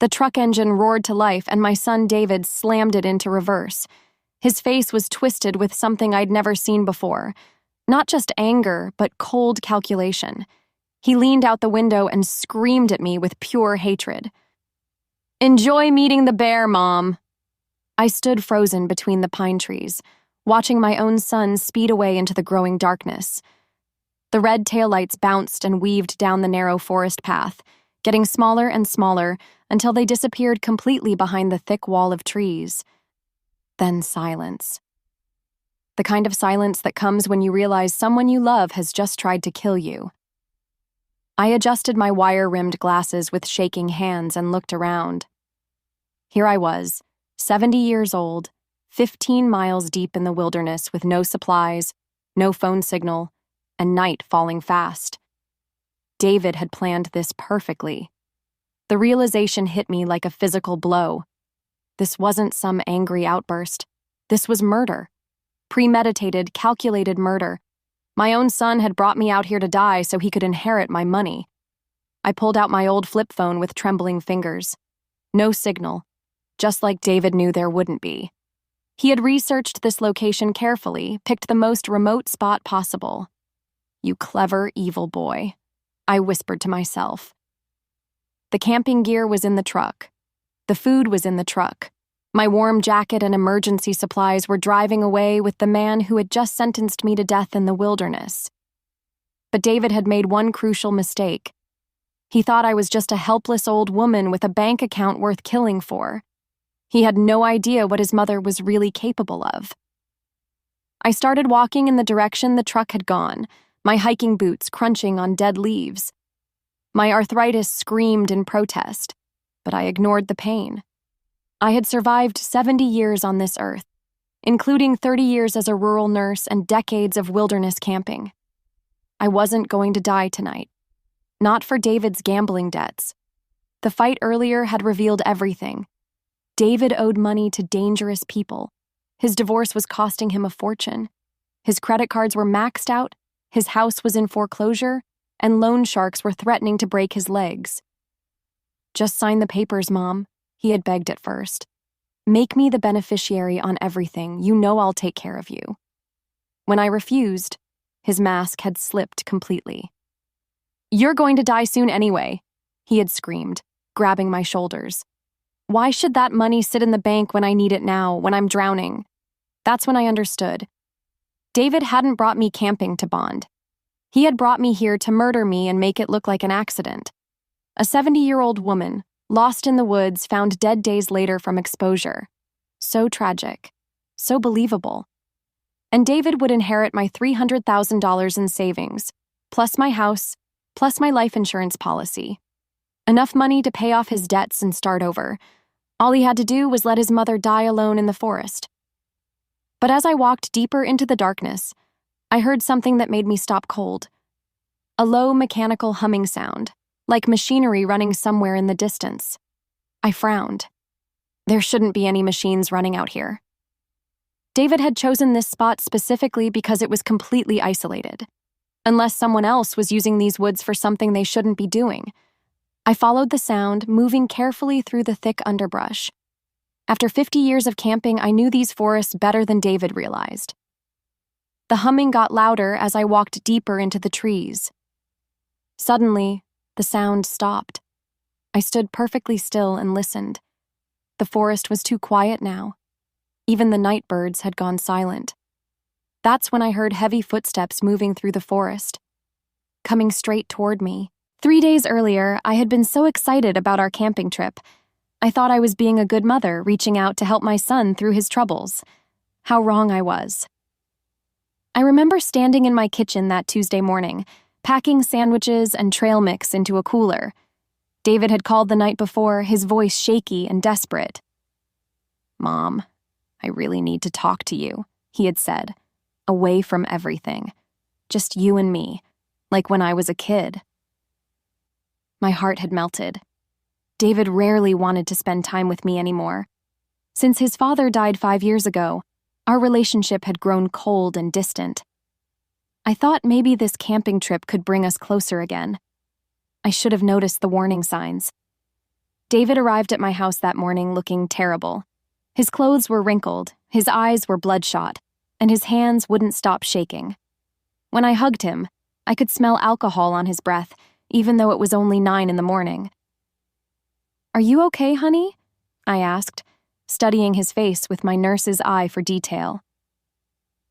The truck engine roared to life, and my son David slammed it into reverse. His face was twisted with something I'd never seen before. Not just anger, but cold calculation. He leaned out the window and screamed at me with pure hatred. "Enjoy meeting the bear, Mom." I stood frozen between the pine trees, watching my own son speed away into the growing darkness. The red taillights bounced and weaved down the narrow forest path, getting smaller and smaller until they disappeared completely behind the thick wall of trees. Then silence. The kind of silence that comes when you realize someone you love has just tried to kill you. I adjusted my wire-rimmed glasses with shaking hands and looked around. Here I was, 70 years old, 15 miles deep in the wilderness with no supplies, no phone signal, and night falling fast. David had planned this perfectly. The realization hit me like a physical blow. This wasn't some angry outburst. This was murder. Premeditated, calculated murder. My own son had brought me out here to die so he could inherit my money. I pulled out my old flip phone with trembling fingers. No signal, just like David knew there wouldn't be. He had researched this location carefully, picked the most remote spot possible. "You clever, evil boy," I whispered to myself. The camping gear was in the truck. The food was in the truck. My warm jacket and emergency supplies were driving away with the man who had just sentenced me to death in the wilderness. But David had made one crucial mistake. He thought I was just a helpless old woman with a bank account worth killing for. He had no idea what his mother was really capable of. I started walking in the direction the truck had gone, my hiking boots crunching on dead leaves. My arthritis screamed in protest, but I ignored the pain. I had survived 70 years on this earth, including 30 years as a rural nurse and decades of wilderness camping. I wasn't going to die tonight. Not for David's gambling debts. The fight earlier had revealed everything. David owed money to dangerous people. His divorce was costing him a fortune. His credit cards were maxed out, his house was in foreclosure, and loan sharks were threatening to break his legs. "Just sign the papers, Mom," he had begged at first. "Make me the beneficiary on everything. You know I'll take care of you." When I refused, his mask had slipped completely. "You're going to die soon anyway," he had screamed, grabbing my shoulders. "Why should that money sit in the bank when I need it now, when I'm drowning?" That's when I understood. David hadn't brought me camping to bond. He had brought me here to murder me and make it look like an accident. A 70-year-old woman, lost in the woods, found dead days later from exposure. So tragic. So believable. And David would inherit my $300,000 in savings, plus my house, plus my life insurance policy. Enough money to pay off his debts and start over. All he had to do was let his mother die alone in the forest. But as I walked deeper into the darkness, I heard something that made me stop cold. A low mechanical humming sound, like machinery running somewhere in the distance. I frowned. There shouldn't be any machines running out here. David had chosen this spot specifically because it was completely isolated, unless someone else was using these woods for something they shouldn't be doing. I followed the sound, moving carefully through the thick underbrush. After 50 years of camping, I knew these forests better than David realized. The humming got louder as I walked deeper into the trees. Suddenly, the sound stopped. I stood perfectly still and listened. The forest was too quiet now. Even the night birds had gone silent. That's when I heard heavy footsteps moving through the forest, coming straight toward me. 3 days earlier, I had been so excited about our camping trip. I thought I was being a good mother, reaching out to help my son through his troubles. How wrong I was. I remember standing in my kitchen that Tuesday morning, packing sandwiches and trail mix into a cooler. David had called the night before, his voice shaky and desperate. "Mom, I really need to talk to you," he had said, away from everything. Just you and me, like when I was a kid. My heart had melted. David rarely wanted to spend time with me anymore. Since his father died 5 years ago, our relationship had grown cold and distant. I thought maybe this camping trip could bring us closer again. I should have noticed the warning signs. David arrived at my house that morning looking terrible. His clothes were wrinkled, his eyes were bloodshot, and his hands wouldn't stop shaking. When I hugged him, I could smell alcohol on his breath, even though it was only 9 in the morning. "Are you okay, honey?" I asked, studying his face with my nurse's eye for detail.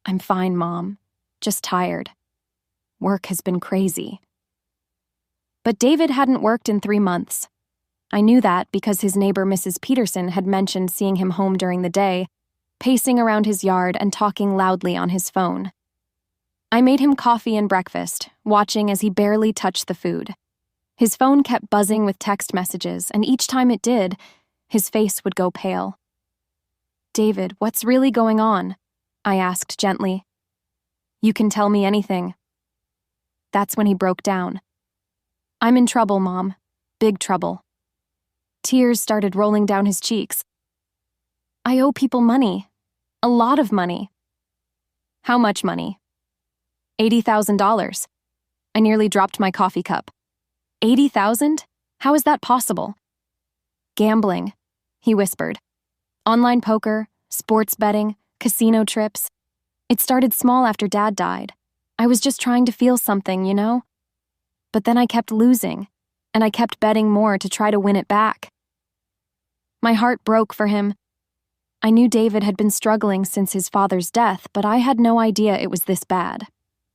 "I'm fine, Mom. Just tired. Work has been crazy." But David hadn't worked in 3 months. I knew that because his neighbor Mrs. Peterson had mentioned seeing him home during the day, pacing around his yard and talking loudly on his phone. I made him coffee and breakfast, watching as he barely touched the food. His phone kept buzzing with text messages, and each time it did, his face would go pale. "David, what's really going on?" I asked gently. "You can tell me anything." That's when he broke down. "I'm in trouble, Mom. Big trouble." Tears started rolling down his cheeks. "I owe people money. A lot of money." "How much money?" $80,000. I nearly dropped my coffee cup. 80,000? How is that possible? "Gambling," he whispered. "Online poker, sports betting, casino trips. It started small after Dad died. I was just trying to feel something, you know? But then I kept losing, and I kept betting more to try to win it back." My heart broke for him. I knew David had been struggling since his father's death, but I had no idea it was this bad.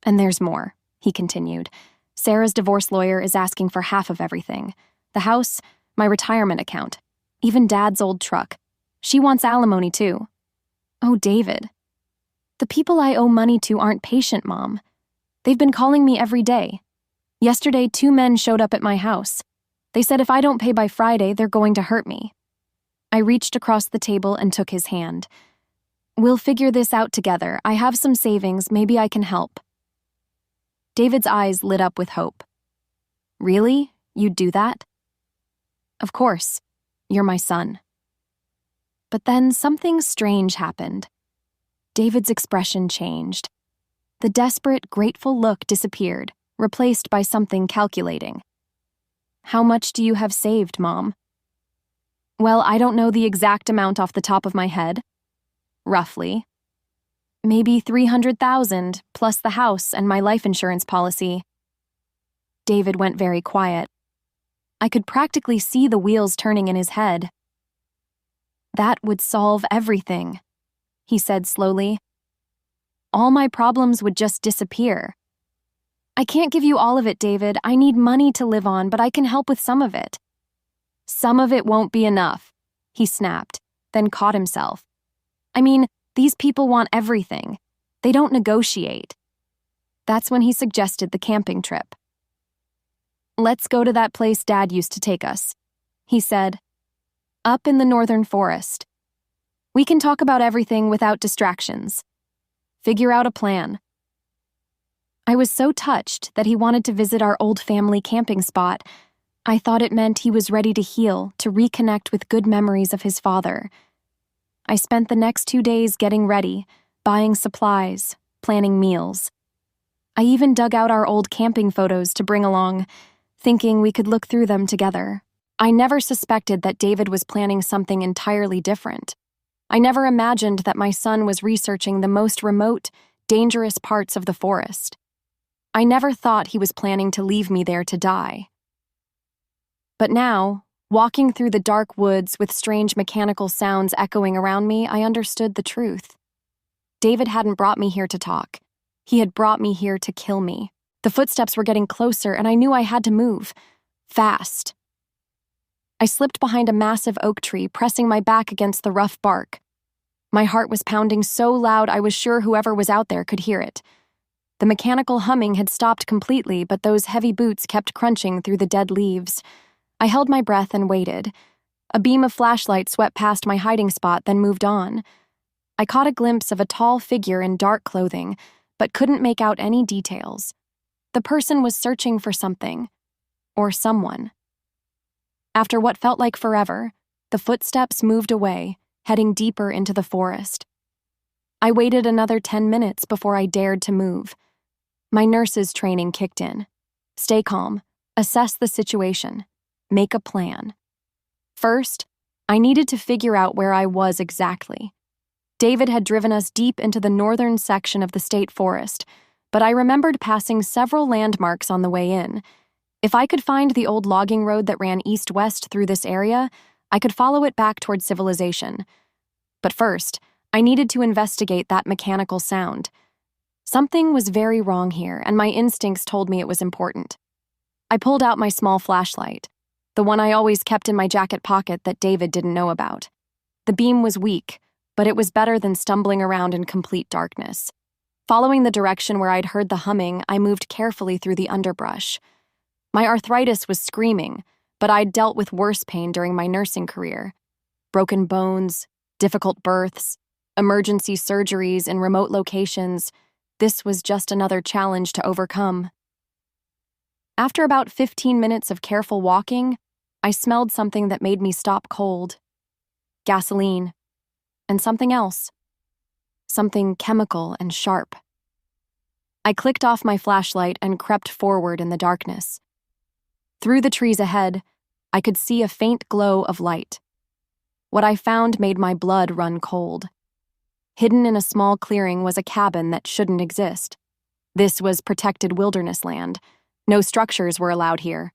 "And there's more," he continued. "Sarah's divorce lawyer is asking for half of everything. The house, my retirement account, even Dad's old truck. She wants alimony too." "Oh, David. The people I owe money to aren't patient, Mom. They've been calling me every day. Yesterday, 2 men showed up at my house. They said if I don't pay by Friday, they're going to hurt me." I reached across the table and took his hand. "We'll figure this out together. I have some savings. Maybe I can help." David's eyes lit up with hope. "Really? You'd do that?" "Of course. You're my son." But then something strange happened. David's expression changed. The desperate, grateful look disappeared, replaced by something calculating. "How much do you have saved, Mom?" "Well, I don't know the exact amount off the top of my head. Roughly. Maybe 300,000, plus the house and my life insurance policy." David went very quiet. I could practically see the wheels turning in his head. "That would solve everything," he said slowly. "All my problems would just disappear. I can't give you all of it, David. I need money to live on, but I can help with some of it." "Some of it won't be enough," he snapped, then caught himself. "I mean, these people want everything. They don't negotiate." That's when he suggested the camping trip. "Let's go to that place Dad used to take us," he said. "Up in the northern forest. We can talk about everything without distractions. Figure out a plan." I was so touched that he wanted to visit our old family camping spot. I thought it meant he was ready to heal, to reconnect with good memories of his father. I spent the next 2 days getting ready, buying supplies, planning meals. I even dug out our old camping photos to bring along, thinking we could look through them together. I never suspected that David was planning something entirely different. I never imagined that my son was researching the most remote, dangerous parts of the forest. I never thought he was planning to leave me there to die. But now, walking through the dark woods with strange mechanical sounds echoing around me, I understood the truth. David hadn't brought me here to talk. He had brought me here to kill me. The footsteps were getting closer, and I knew I had to move. Fast. I slipped behind a massive oak tree, pressing my back against the rough bark. My heart was pounding so loud I was sure whoever was out there could hear it. The mechanical humming had stopped completely, but those heavy boots kept crunching through the dead leaves. I held my breath and waited. A beam of flashlight swept past my hiding spot, then moved on. I caught a glimpse of a tall figure in dark clothing, but couldn't make out any details. The person was searching for something, or someone. After what felt like forever, the footsteps moved away, heading deeper into the forest. I waited another 10 minutes before I dared to move. My nurse's training kicked in. Stay calm, assess the situation, make a plan. First, I needed to figure out where I was exactly. David had driven us deep into the northern section of the state forest, but I remembered passing several landmarks on the way in. If I could find the old logging road that ran east-west through this area, I could follow it back toward civilization. But first, I needed to investigate that mechanical sound. Something was very wrong here, and my instincts told me it was important. I pulled out my small flashlight, the one I always kept in my jacket pocket that David didn't know about. The beam was weak, but it was better than stumbling around in complete darkness. Following the direction where I'd heard the humming, I moved carefully through the underbrush. My arthritis was screaming, but I'd dealt with worse pain during my nursing career. Broken bones, difficult births, emergency surgeries in remote locations. This was just another challenge to overcome. After about 15 minutes of careful walking, I smelled something that made me stop cold. Gasoline. And something else. Something chemical and sharp. I clicked off my flashlight and crept forward in the darkness. Through the trees ahead, I could see a faint glow of light. What I found made my blood run cold. Hidden in a small clearing was a cabin that shouldn't exist. This was protected wilderness land. No structures were allowed here.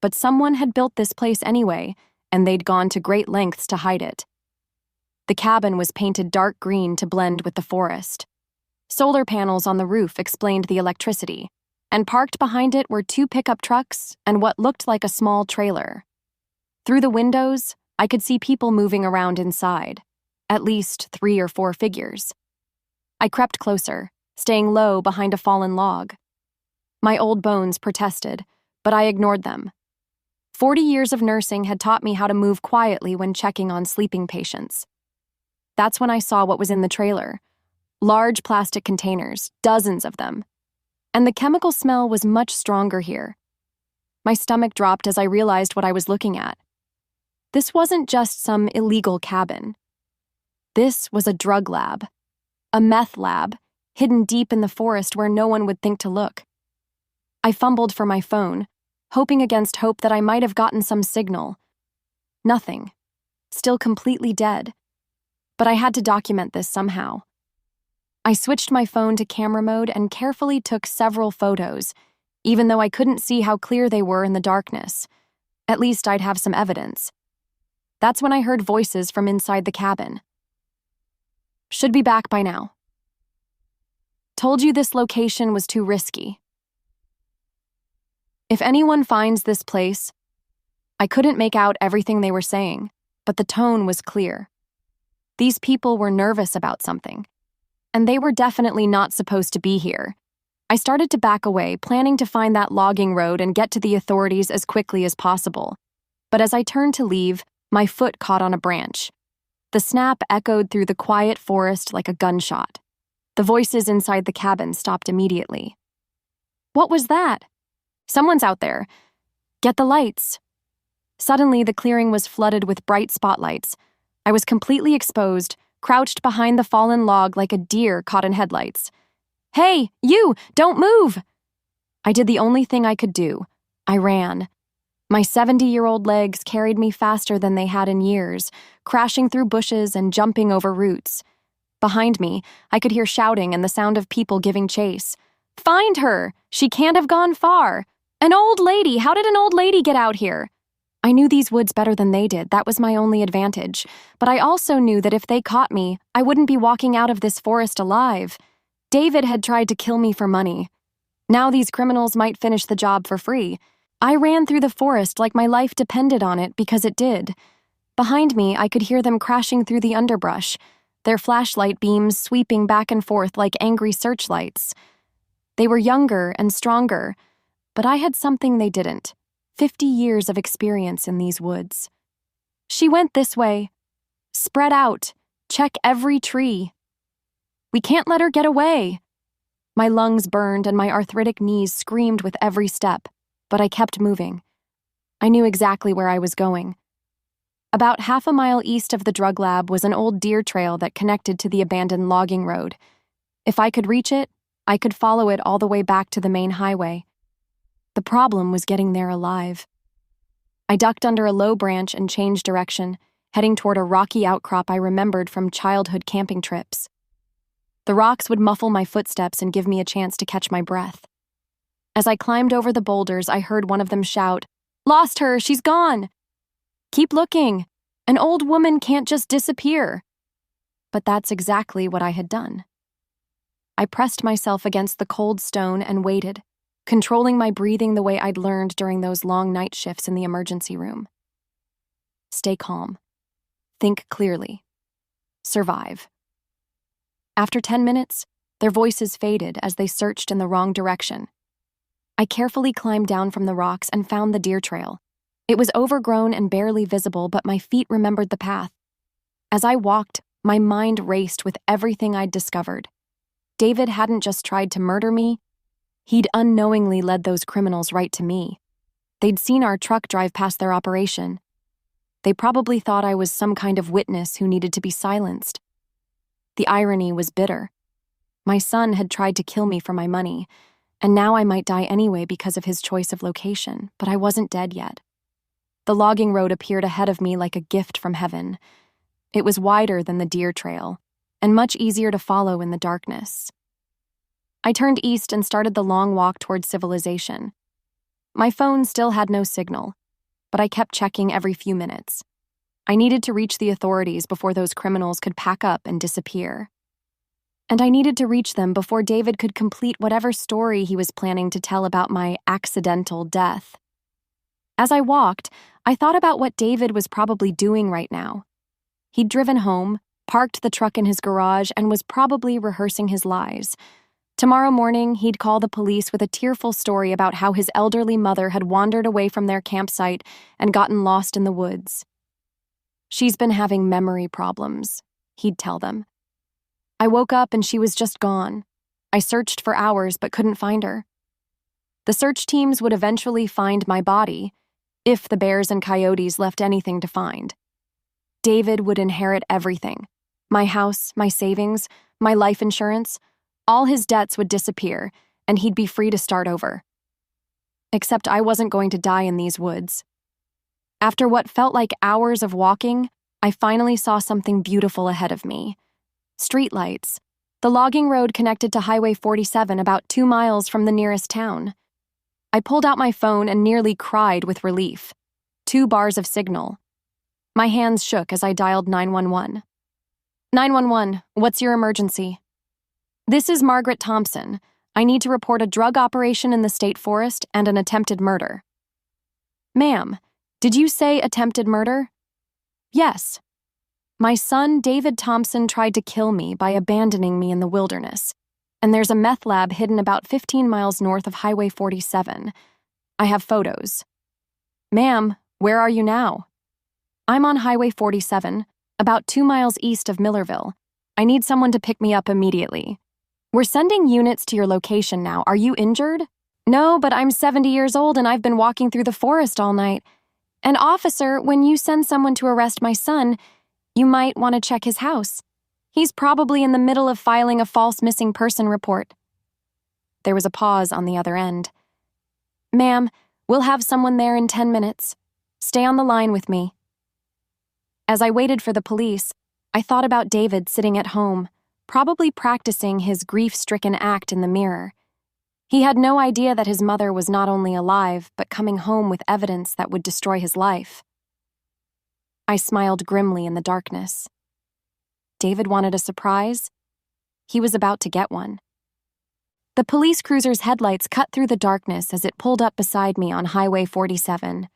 But someone had built this place anyway, and they'd gone to great lengths to hide it. The cabin was painted dark green to blend with the forest. Solar panels on the roof explained the electricity, and parked behind it were 2 pickup trucks and what looked like a small trailer. Through the windows, I could see people moving around inside, at least 3 or 4 figures. I crept closer, staying low behind a fallen log. My old bones protested, but I ignored them. 40 years of nursing had taught me how to move quietly when checking on sleeping patients. That's when I saw what was in the trailer. Large plastic containers, dozens of them. And the chemical smell was much stronger here. My stomach dropped as I realized what I was looking at. This wasn't just some illegal cabin. This was a drug lab. A meth lab, hidden deep in the forest where no one would think to look. I fumbled for my phone, hoping against hope that I might have gotten some signal. Nothing. Still completely dead. But I had to document this somehow. I switched my phone to camera mode and carefully took several photos, even though I couldn't see how clear they were in the darkness. At least I'd have some evidence. That's when I heard voices from inside the cabin. Should be back by now. Told you this location was too risky. If anyone finds this place, I couldn't make out everything they were saying, but the tone was clear. These people were nervous about something, and they were definitely not supposed to be here. I started to back away, planning to find that logging road and get to the authorities as quickly as possible. But as I turned to leave, my foot caught on a branch. The snap echoed through the quiet forest like a gunshot. The voices inside the cabin stopped immediately. What was that? Someone's out there. Get the lights. Suddenly, the clearing was flooded with bright spotlights. I was completely exposed, crouched behind the fallen log like a deer caught in headlights. Hey, you! Don't move! I did the only thing I could do. I ran. My 70-year-old legs carried me faster than they had in years, crashing through bushes and jumping over roots. Behind me, I could hear shouting and the sound of people giving chase. Find her! She can't have gone far! An old lady! How did an old lady get out here? I knew these woods better than they did. That was my only advantage. But I also knew that if they caught me, I wouldn't be walking out of this forest alive. David had tried to kill me for money. Now these criminals might finish the job for free. I ran through the forest like my life depended on it because it did. Behind me, I could hear them crashing through the underbrush, their flashlight beams sweeping back and forth like angry searchlights. They were younger and stronger, but I had something they didn't. 50 years of experience in these woods. She went this way. Spread out. Check every tree. We can't let her get away. My lungs burned and my arthritic knees screamed with every step, but I kept moving. I knew exactly where I was going. About half a mile east of the drug lab was an old deer trail that connected to the abandoned logging road. If I could reach it, I could follow it all the way back to the main highway. The problem was getting there alive. I ducked under a low branch and changed direction, heading toward a rocky outcrop I remembered from childhood camping trips. The rocks would muffle my footsteps and give me a chance to catch my breath. As I climbed over the boulders, I heard one of them shout, "Lost her! She's gone!" "Keep looking! An old woman can't just disappear!" But that's exactly what I had done. I pressed myself against the cold stone and waited, controlling my breathing the way I'd learned during those long night shifts in the emergency room. Stay calm. Think clearly. Survive. After 10 minutes, their voices faded as they searched in the wrong direction. I carefully climbed down from the rocks and found the deer trail. It was overgrown and barely visible, but my feet remembered the path. As I walked, my mind raced with everything I'd discovered. David hadn't just tried to murder me, he'd unknowingly led those criminals right to me. They'd seen our truck drive past their operation. They probably thought I was some kind of witness who needed to be silenced. The irony was bitter. My son had tried to kill me for my money, and now I might die anyway because of his choice of location, but I wasn't dead yet. The logging road appeared ahead of me like a gift from heaven. It was wider than the deer trail, and much easier to follow in the darkness. I turned east and started the long walk towards civilization. My phone still had no signal, but I kept checking every few minutes. I needed to reach the authorities before those criminals could pack up and disappear. And I needed to reach them before David could complete whatever story he was planning to tell about my accidental death. As I walked, I thought about what David was probably doing right now. He'd driven home, parked the truck in his garage, and was probably rehearsing his lies. Tomorrow morning, he'd call the police with a tearful story about how his elderly mother had wandered away from their campsite and gotten lost in the woods. "She's been having memory problems," he'd tell them. "I woke up and she was just gone. I searched for hours but couldn't find her." The search teams would eventually find my body, if the bears and coyotes left anything to find. David would inherit everything. My house, my savings, my life insurance. All his debts would disappear, and he'd be free to start over. Except I wasn't going to die in these woods. After what felt like hours of walking, I finally saw something beautiful ahead of me. Streetlights. The logging road connected to Highway 47 about 2 miles from the nearest town. I pulled out my phone and nearly cried with relief. 2 bars of signal. My hands shook as I dialed 911. 911, what's your emergency? This is Margaret Thompson. I need to report a drug operation in the state forest and an attempted murder. Ma'am, did you say attempted murder? Yes. My son, David Thompson, tried to kill me by abandoning me in the wilderness, and there's a meth lab hidden about 15 miles north of Highway 47. I have photos. Ma'am, where are you now? I'm on Highway 47, about 2 miles east of Millerville. I need someone to pick me up immediately. We're sending units to your location now. Are you injured? No, but I'm 70 years old and I've been walking through the forest all night. And officer, when you send someone to arrest my son, you might want to check his house. He's probably in the middle of filing a false missing person report. There was a pause on the other end. Ma'am, we'll have someone there in 10 minutes. Stay on the line with me. As I waited for the police, I thought about David sitting at home, probably practicing his grief-stricken act in the mirror. He had no idea that his mother was not only alive, but coming home with evidence that would destroy his life. I smiled grimly in the darkness. David wanted a surprise. He was about to get one. The police cruiser's headlights cut through the darkness as it pulled up beside me on Highway 47.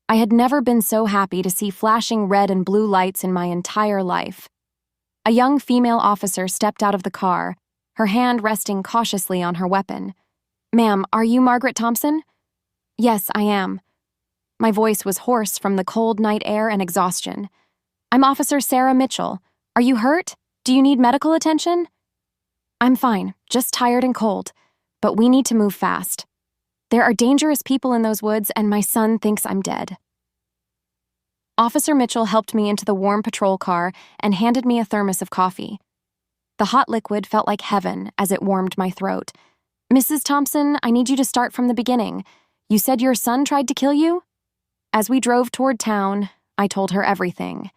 I had never been so happy to see flashing red and blue lights in my entire life. A young female officer stepped out of the car, her hand resting cautiously on her weapon. Ma'am, are you Margaret Thompson? Yes, I am. My voice was hoarse from the cold night air and exhaustion. I'm Officer Sarah Mitchell. Are you hurt? Do you need medical attention? I'm fine, just tired and cold, but we need to move fast. There are dangerous people in those woods, and my son thinks I'm dead. Officer Mitchell helped me into the warm patrol car and handed me a thermos of coffee. The hot liquid felt like heaven as it warmed my throat. Mrs. Thompson, I need you to start from the beginning. You said your son tried to kill you? As we drove toward town, I told her everything.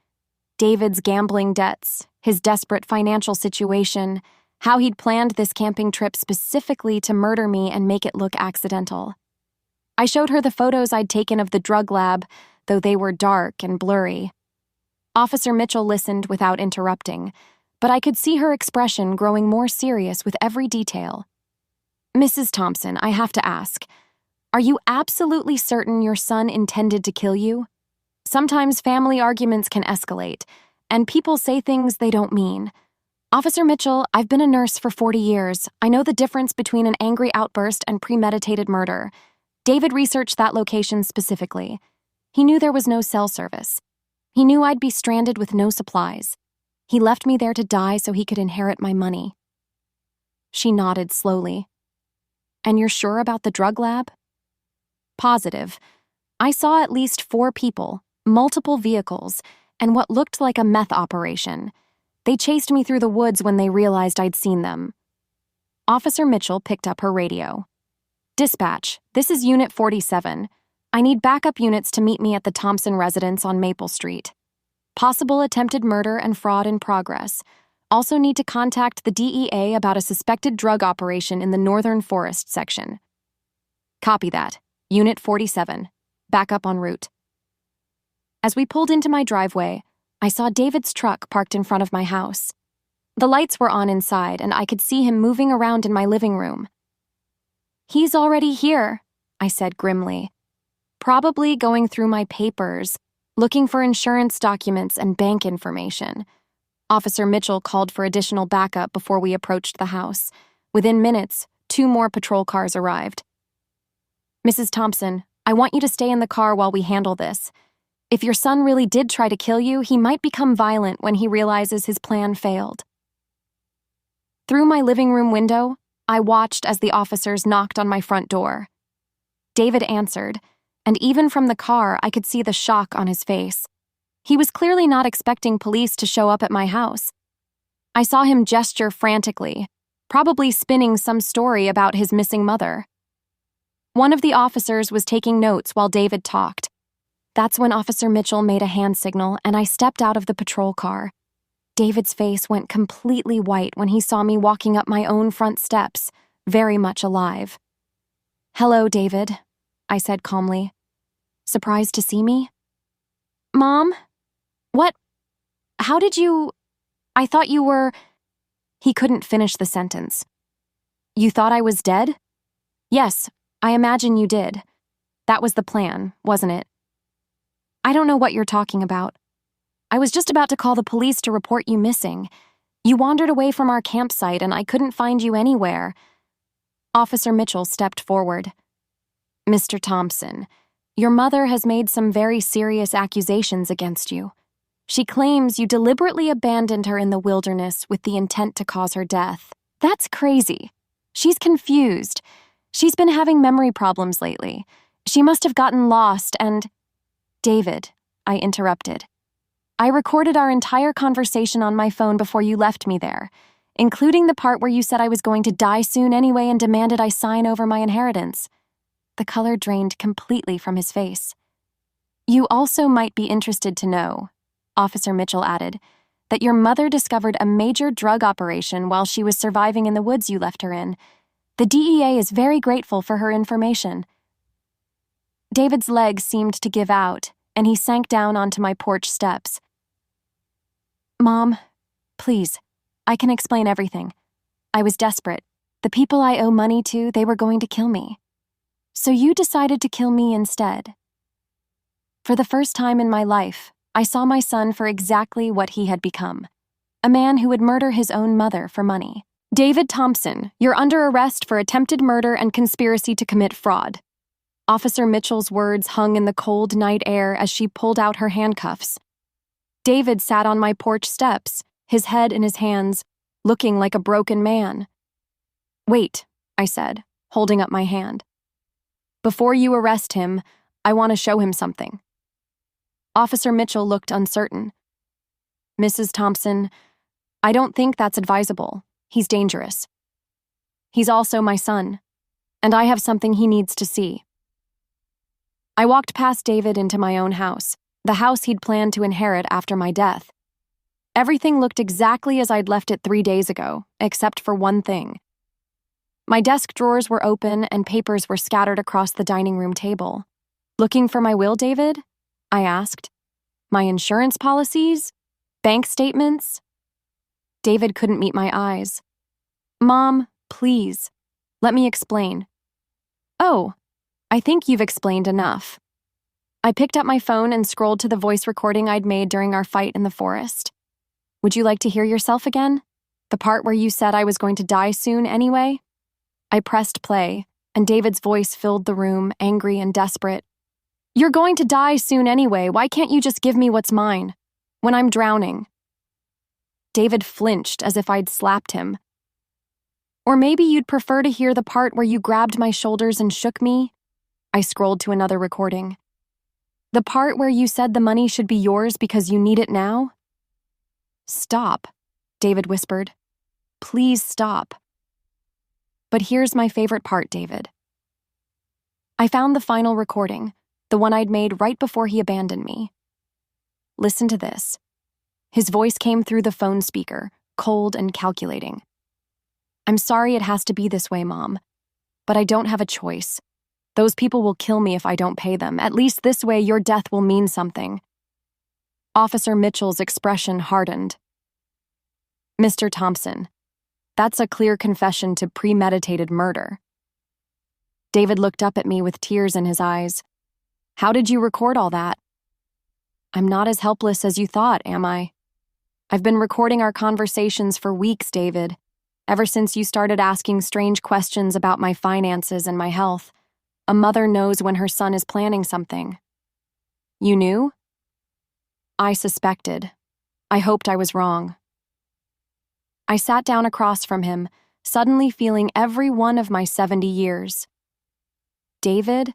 David's gambling debts, his desperate financial situation, how he'd planned this camping trip specifically to murder me and make it look accidental. I showed her the photos I'd taken of the drug lab, though they were dark and blurry. Officer Mitchell listened without interrupting, but I could see her expression growing more serious with every detail. "Mrs. Thompson, I have to ask, are you absolutely certain your son intended to kill you? Sometimes family arguments can escalate, and people say things they don't mean. Officer Mitchell, I've been a nurse for 40 years. I know the difference between an angry outburst and premeditated murder. David researched that location specifically. He knew there was no cell service. He knew I'd be stranded with no supplies. He left me there to die so he could inherit my money." She nodded slowly. "And you're sure about the drug lab?" "Positive. I saw at least 4 people, multiple vehicles, and what looked like a meth operation. They chased me through the woods when they realized I'd seen them." Officer Mitchell picked up her radio. "Dispatch, this is Unit 47. I need backup units to meet me at the Thompson residence on Maple Street. Possible attempted murder and fraud in progress. Also need to contact the DEA about a suspected drug operation in the Northern Forest section." "Copy that. Unit 47. Backup en route." As we pulled into my driveway, I saw David's truck parked in front of my house. The lights were on inside, and I could see him moving around in my living room. "He's already here," I said grimly. "Probably going through my papers, looking for insurance documents and bank information." Officer Mitchell called for additional backup before we approached the house. Within minutes, 2 more patrol cars arrived. "Mrs. Thompson, I want you to stay in the car while we handle this. If your son really did try to kill you, he might become violent when he realizes his plan failed." Through my living room window, I watched as the officers knocked on my front door. David answered, and even from the car, I could see the shock on his face. He was clearly not expecting police to show up at my house. I saw him gesture frantically, probably spinning some story about his missing mother. One of the officers was taking notes while David talked. That's when Officer Mitchell made a hand signal, and I stepped out of the patrol car. David's face went completely white when he saw me walking up my own front steps, very much alive. "Hello, David," I said calmly. "Surprised to see me?" "Mom? What? How did you... I thought you were..." He couldn't finish the sentence. "You thought I was dead?" "Yes, I imagine you did. That was the plan, wasn't it?" "I don't know what you're talking about. I was just about to call the police to report you missing. You wandered away from our campsite and I couldn't find you anywhere." Officer Mitchell stepped forward. "Mr. Thompson, your mother has made some very serious accusations against you. She claims you deliberately abandoned her in the wilderness with the intent to cause her death. That's crazy. She's confused. She's been having memory problems lately. She must have gotten lost and..." "David," I interrupted. "I recorded our entire conversation on my phone before you left me there, including the part where you said I was going to die soon anyway and demanded I sign over my inheritance." The color drained completely from his face. "You also might be interested to know," Officer Mitchell added, "that your mother discovered a major drug operation while she was surviving in the woods you left her in. The DEA is very grateful for her information." David's legs seemed to give out, and he sank down onto my porch steps. "Mom, please, I can explain everything. I was desperate. The people I owe money to, they were going to kill me. So you decided to kill me instead." For the first time in my life, I saw my son for exactly what he had become, a man who would murder his own mother for money. "David Thompson, you're under arrest for attempted murder and conspiracy to commit fraud." Officer Mitchell's words hung in the cold night air as she pulled out her handcuffs. David sat on my porch steps, his head in his hands, looking like a broken man. "Wait," I said, holding up my hand. "Before you arrest him, I want to show him something." Officer Mitchell looked uncertain. "Mrs. Thompson, I don't think that's advisable. He's dangerous. He's also my son, and I have something he needs to see." I walked past David into my own house, the house he'd planned to inherit after my death. Everything looked exactly as I'd left it 3 days ago, except for one thing. My desk drawers were open and papers were scattered across the dining room table. "Looking for my will, David?" I asked. "My insurance policies? Bank statements?" David couldn't meet my eyes. "Mom, please, let me explain." "Oh, I think you've explained enough." I picked up my phone and scrolled to the voice recording I'd made during our fight in the forest. "Would you like to hear yourself again? The part where you said I was going to die soon anyway?" I pressed play, and David's voice filled the room, angry and desperate. "You're going to die soon anyway. Why can't you just give me what's mine? When I'm drowning." David flinched as if I'd slapped him. "Or maybe you'd prefer to hear the part where you grabbed my shoulders and shook me?" I scrolled to another recording. "The part where you said the money should be yours because you need it now?" "Stop," David whispered. "Please stop." But here's my favorite part, David. I found the final recording, the one I'd made right before he abandoned me. Listen to this. His voice came through the phone speaker, cold and calculating. "I'm sorry it has to be this way, Mom, but I don't have a choice. Those people will kill me if I don't pay them. At least this way your death will mean something." Officer Mitchell's expression hardened. "Mr. Thompson, that's a clear confession to premeditated murder." David looked up at me with tears in his eyes. "How did you record all that?" "I'm not as helpless as you thought, am I? I've been recording our conversations for weeks, David, ever since you started asking strange questions about my finances and my health. A mother knows when her son is planning something." "You knew?" "I suspected. I hoped I was wrong." I sat down across from him, suddenly feeling every one of my 70 years. "David,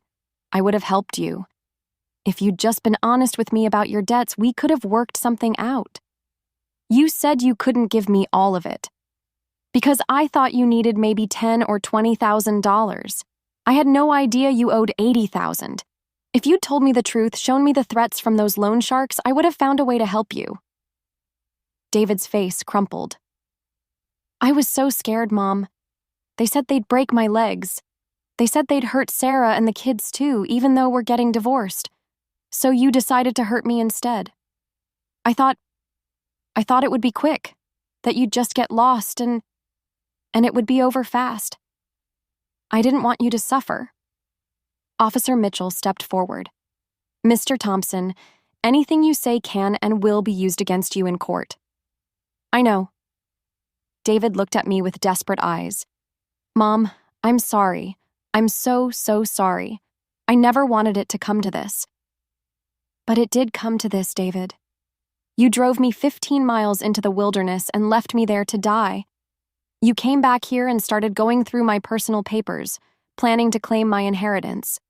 I would have helped you. If you'd just been honest with me about your debts, we could have worked something out. You said you couldn't give me all of it, because I thought you needed maybe $10,000 or $20,000. I had no idea you owed $80,000. If you'd told me the truth, shown me the threats from those loan sharks, I would have found a way to help you." David's face crumpled. "I was so scared, Mom. They said they'd break my legs. They said they'd hurt Sarah and the kids too, even though we're getting divorced. So you decided to hurt me instead. I thought it would be quick, that you'd just get lost and it would be over fast. I didn't want you to suffer." Officer Mitchell stepped forward. "Mr. Thompson, anything you say can and will be used against you in court." "I know." David looked at me with desperate eyes. "Mom, I'm sorry. I'm so sorry. I never wanted it to come to this." "But it did come to this, David. You drove me 15 miles into the wilderness and left me there to die. You came back here and started going through my personal papers, planning to claim my inheritance.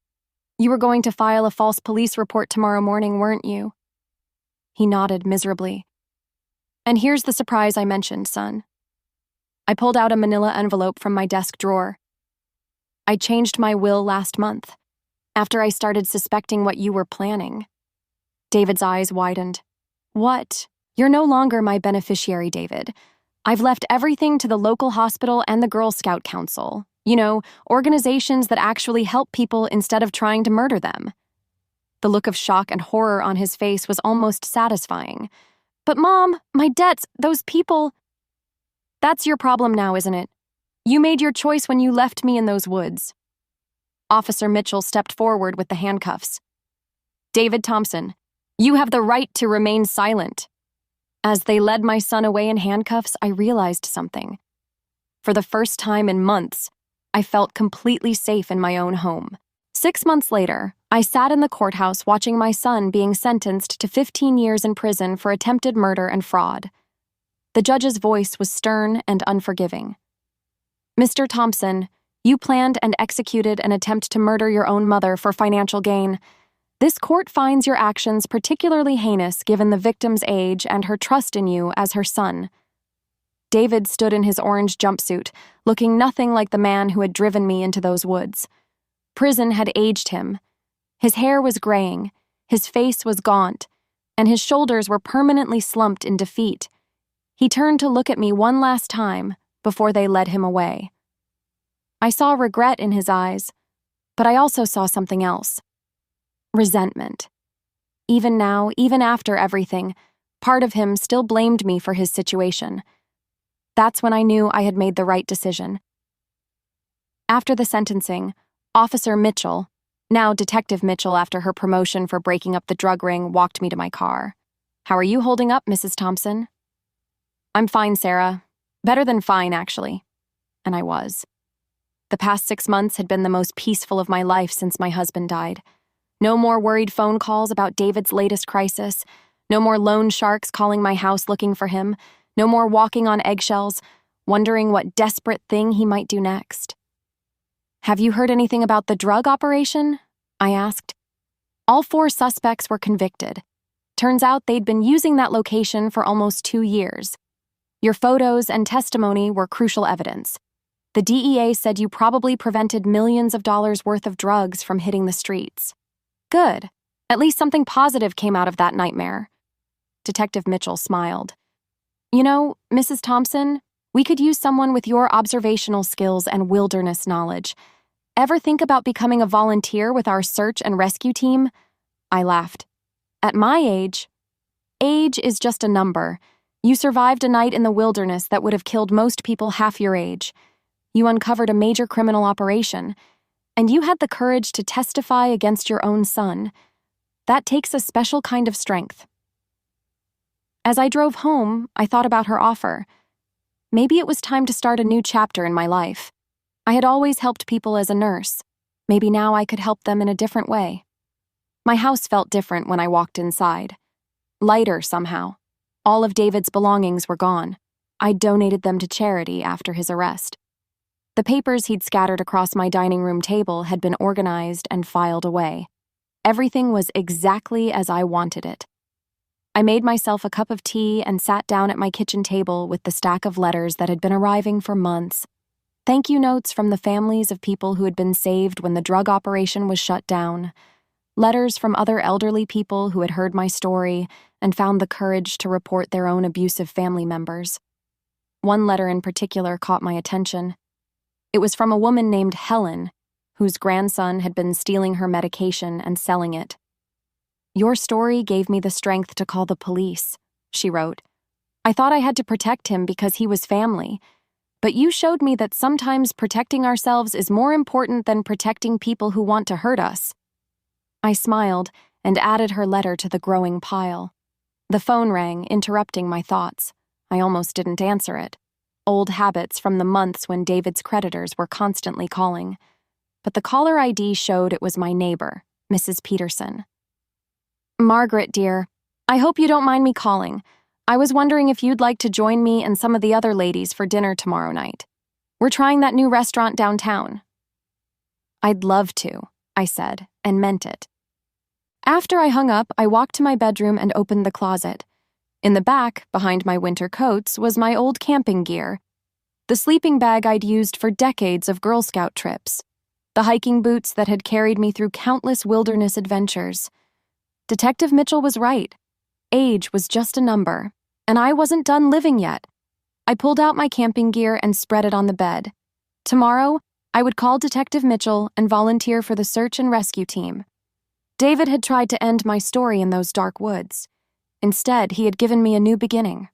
You were going to file a false police report tomorrow morning, weren't you?" He nodded miserably. "And here's the surprise I mentioned, son." I pulled out a manila envelope from my desk drawer. "I changed my will last month, after I started suspecting what you were planning." David's eyes widened. "What? You're no longer my beneficiary, David. I've left everything to the local hospital and the Girl Scout Council. You know, organizations that actually help people instead of trying to murder them." The look of shock and horror on his face was almost satisfying. "But Mom, my debts, those people—" "That's your problem now, isn't it? You made your choice when you left me in those woods." Officer Mitchell stepped forward with the handcuffs. "David Thompson, you have the right to remain silent." As they led my son away in handcuffs, I realized something. For the first time in months, I felt completely safe in my own home. 6 months later, I sat in the courthouse watching my son being sentenced to 15 years in prison for attempted murder and fraud. The judge's voice was stern and unforgiving. "Mr. Thompson, you planned and executed an attempt to murder your own mother for financial gain. This court finds your actions particularly heinous given the victim's age and her trust in you as her son." David stood in his orange jumpsuit, looking nothing like the man who had driven me into those woods. Prison had aged him. His hair was graying, his face was gaunt, and his shoulders were permanently slumped in defeat. He turned to look at me one last time before they led him away. I saw regret in his eyes, but I also saw something else. Resentment. Even now, even after everything, part of him still blamed me for his situation. That's when I knew I had made the right decision. After the sentencing, Officer Mitchell, now Detective Mitchell after her promotion for breaking up the drug ring, walked me to my car. "How are you holding up, Mrs. Thompson?" "I'm fine, Sarah. Better than fine, actually." And I was. The past 6 months had been the most peaceful of my life since my husband died. No more worried phone calls about David's latest crisis. No more loan sharks calling my house looking for him. No more walking on eggshells, wondering what desperate thing he might do next. "Have you heard anything about the drug operation?" I asked. All 4 suspects were convicted. Turns out they'd been using that location for almost 2 years. Your photos and testimony were crucial evidence. The DEA said you probably prevented millions of dollars worth of drugs from hitting the streets. Good. At least something positive came out of that nightmare. Detective Mitchell smiled. "You know, Mrs. Thompson, we could use someone with your observational skills and wilderness knowledge. Ever think about becoming a volunteer with our search and rescue team?" I laughed. "At my age is just a number. You survived a night in the wilderness that would have killed most people half your age. You uncovered a major criminal operation, and you had the courage to testify against your own son. That takes a special kind of strength." As I drove home, I thought about her offer. Maybe it was time to start a new chapter in my life. I had always helped people as a nurse. Maybe now I could help them in a different way. My house felt different when I walked inside. Lighter somehow. All of David's belongings were gone. I'd donated them to charity after his arrest. The papers he'd scattered across my dining room table had been organized and filed away. Everything was exactly as I wanted it. I made myself a cup of tea and sat down at my kitchen table with the stack of letters that had been arriving for months. Thank you notes from the families of people who had been saved when the drug operation was shut down. Letters from other elderly people who had heard my story and found the courage to report their own abusive family members. One letter in particular caught my attention. It was from a woman named Helen, whose grandson had been stealing her medication and selling it. "Your story gave me the strength to call the police," she wrote. "I thought I had to protect him because he was family, but you showed me that sometimes protecting ourselves is more important than protecting people who want to hurt us." I smiled and added her letter to the growing pile. The phone rang, interrupting my thoughts. I almost didn't answer it. Old habits from the months when David's creditors were constantly calling. But the caller ID showed it was my neighbor, Mrs. Peterson. "Margaret, dear, I hope you don't mind me calling. I was wondering if you'd like to join me and some of the other ladies for dinner tomorrow night. We're trying that new restaurant downtown." "I'd love to," I said, and meant it. After I hung up, I walked to my bedroom and opened the closet. In the back, behind my winter coats, was my old camping gear. The sleeping bag I'd used for decades of Girl Scout trips. The hiking boots that had carried me through countless wilderness adventures. Detective Mitchell was right. Age was just a number, and I wasn't done living yet. I pulled out my camping gear and spread it on the bed. Tomorrow, I would call Detective Mitchell and volunteer for the search and rescue team. David had tried to end my story in those dark woods. Instead, he had given me a new beginning.